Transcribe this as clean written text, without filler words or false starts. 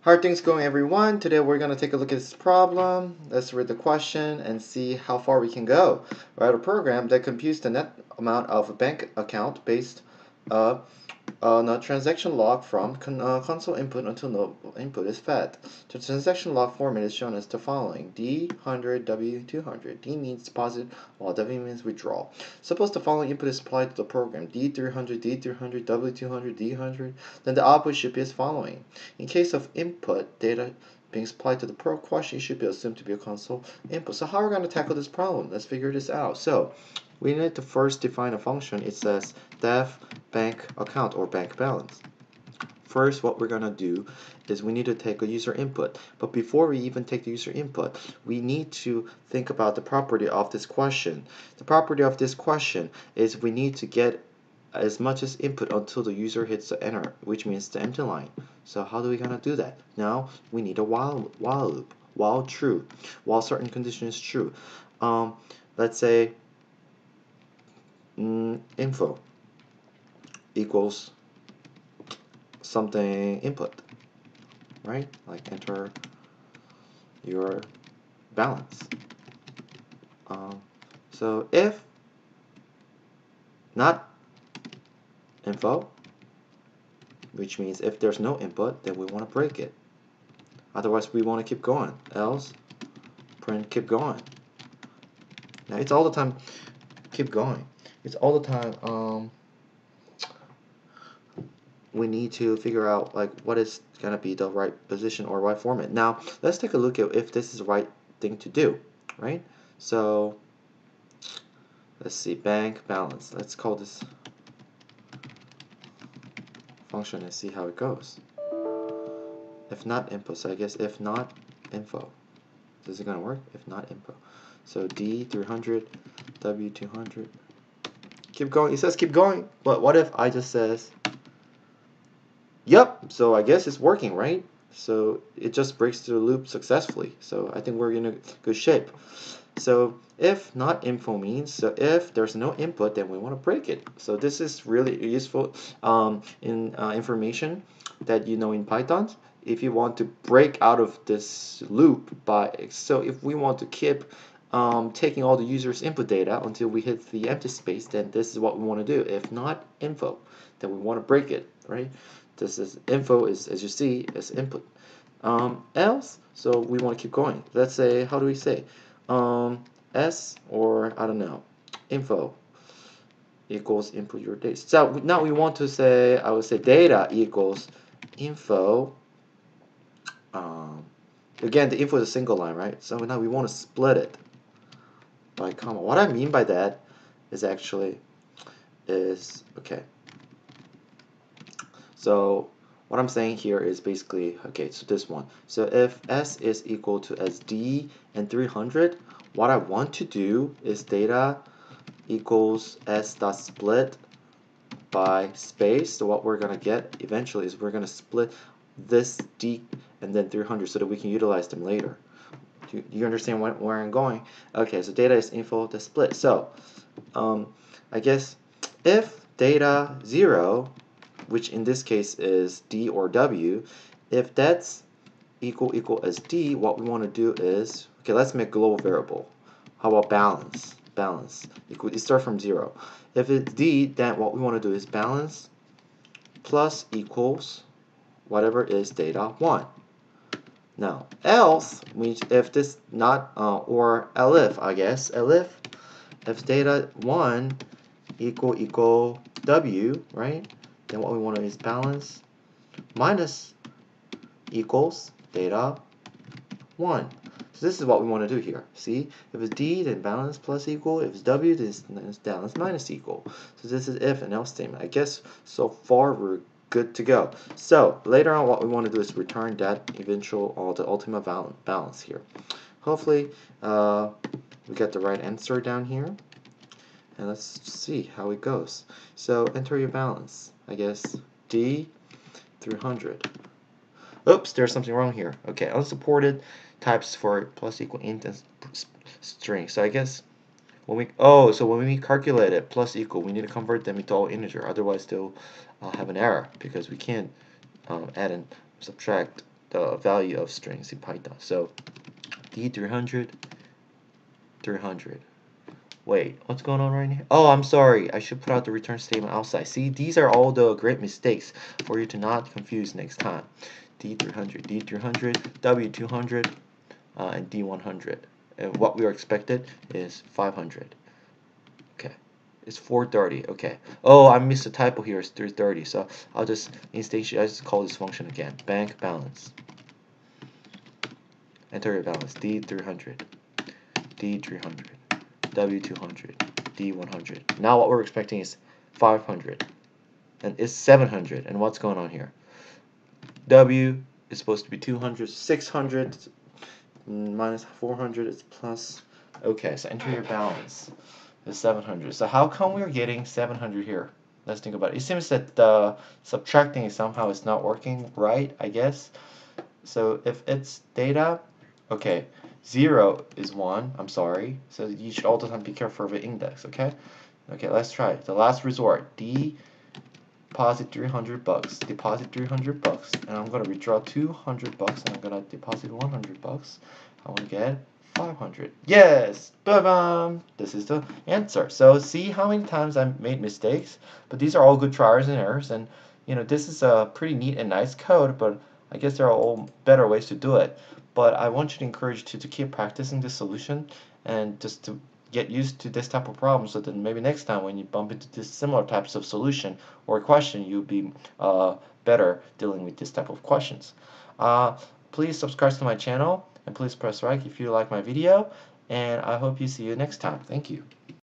How are things going, everyone? Today we're going to take a look at this problem. Let's read the question and see how far we can go. Write a program that computes the net amount of a bank account based on a transaction log from console input until no input is fed. The transaction log format is shown as the following: D100, W200. D means deposit, while W means withdrawal. Suppose the following input is applied to the program: D300, D300, W200, D100. Then the output should be as following. In case of input data being supplied to the question, should be assumed to be a console input. So how are we going to tackle this problem? Let's figure this out. So we need to first define a function. It says def bank account or bank balance. First, what we're going to do is we need to take a user input. But before we even take the user input, we need to think about the property of this question. The property of this question is we need to get as much as input until the user hits the enter, which means the empty line. So how do we gonna do that? Now we need a while loop. While true, while certain condition is true. Let's say info equals something input, right? Like enter your balance. So if not info, which means if there's no input, then we want to break it. Otherwise, we want to keep going. Else, print keep going. Now it's all the time keep going. It's all the time we need to figure out like what is gonna be the right position or right format. Now let's take a look at if this is the right thing to do, right? So let's see, bank balance. Let's call this function and see how it goes. If not info, so I guess if not info. Is it gonna work? If not info. So D300, W200. Keep going. It says keep going. But what if I just says yep, so I guess it's working, right? So it just breaks the loop successfully. So I think we're in a good shape. So if not info means, so if there's no input, then we want to break it. So this is really useful information that you know in Python. If you want to break out of this loop so if we want to keep taking all the user's input data until we hit the empty space, then this is what we want to do. If not info, then we want to break it, right? This is info is, as you see, is input. Else, so we want to keep going. Let's say, how do we say? S or I don't know, info equals input your data. So now we want to say, I would say data equals info. Again, the info is a single line, right? So now we want to split it by comma. What I mean by that is actually okay. So what I'm saying here is basically, okay, so this one. So if S is equal to SD and 300, what I want to do is data equals S dot split by space. So what we're going to get eventually is we're going to split this D and then 300 so that we can utilize them later. Do you understand where I'm going? Okay, so data is info to split. So I guess if data 0, which in this case is D or W, if that's equal as D, what we want to do is, okay, let's make global variable. How about balance? Balance equal, it starts from 0. If it's D, then what we want to do is balance plus equals whatever is data 1. Now, else means if this not, or elif, I guess, elif, if data 1 equal W, right? Then what we want to do is balance minus equals data 1. So this is what we want to do here. See, if it's D, then balance plus equal. If it's W, then it's balance minus equal. So this is if and else statement. I guess so far we're good to go. So later on, what we want to do is return that eventual or the ultimate balance here. Hopefully, we get the right answer down here. And let's see how it goes. So enter your balance. I guess D 300. Oops, there's something wrong here. Okay, unsupported types for plus equal int and string. So I guess when we calculate it plus equal, we need to convert them into all integer. Otherwise, they'll have an error because we can't add and subtract the value of strings in Python. So D300, 300. Wait, what's going on right here? Oh, I'm sorry. I should put out the return statement outside. See, these are all the great mistakes for you to not confuse next time. D300, D300, W200, and D100. And what we are expected is 500. Okay, it's 430. Okay. Oh, I missed a typo here. It's 330. So I'll just instantiate. I just call this function again. Bank balance. Enter your balance. D300, D300, W200, D100. Now what we're expecting is 500, and it's 700. And what's going on here? W is supposed to be 200, 600 minus 400 is plus. Okay, so enter your balance is 700. So how come we're getting 700 here? Let's think about it. It seems that the subtracting somehow is not working right, I guess. So if it's data, okay, 0 is 1, I'm sorry. So you should all the time be careful of the index, okay? Okay, let's try it. The last resort, deposit 300 bucks, deposit 300 bucks, and I'm going to withdraw 200 bucks, and I'm going to deposit 100 bucks. I want to get 500. Yes! Ba-bam! This is the answer. So see how many times I made mistakes? But these are all good trials and errors, and you know, this is a pretty neat and nice code, but I guess there are all better ways to do it. But I want you to encourage you to keep practicing this solution and just to get used to this type of problem, so that maybe next time when you bump into this similar types of solution or question, you'll be better dealing with this type of questions. Please subscribe to my channel and please press like if you like my video, and I hope you see you next time. Thank you.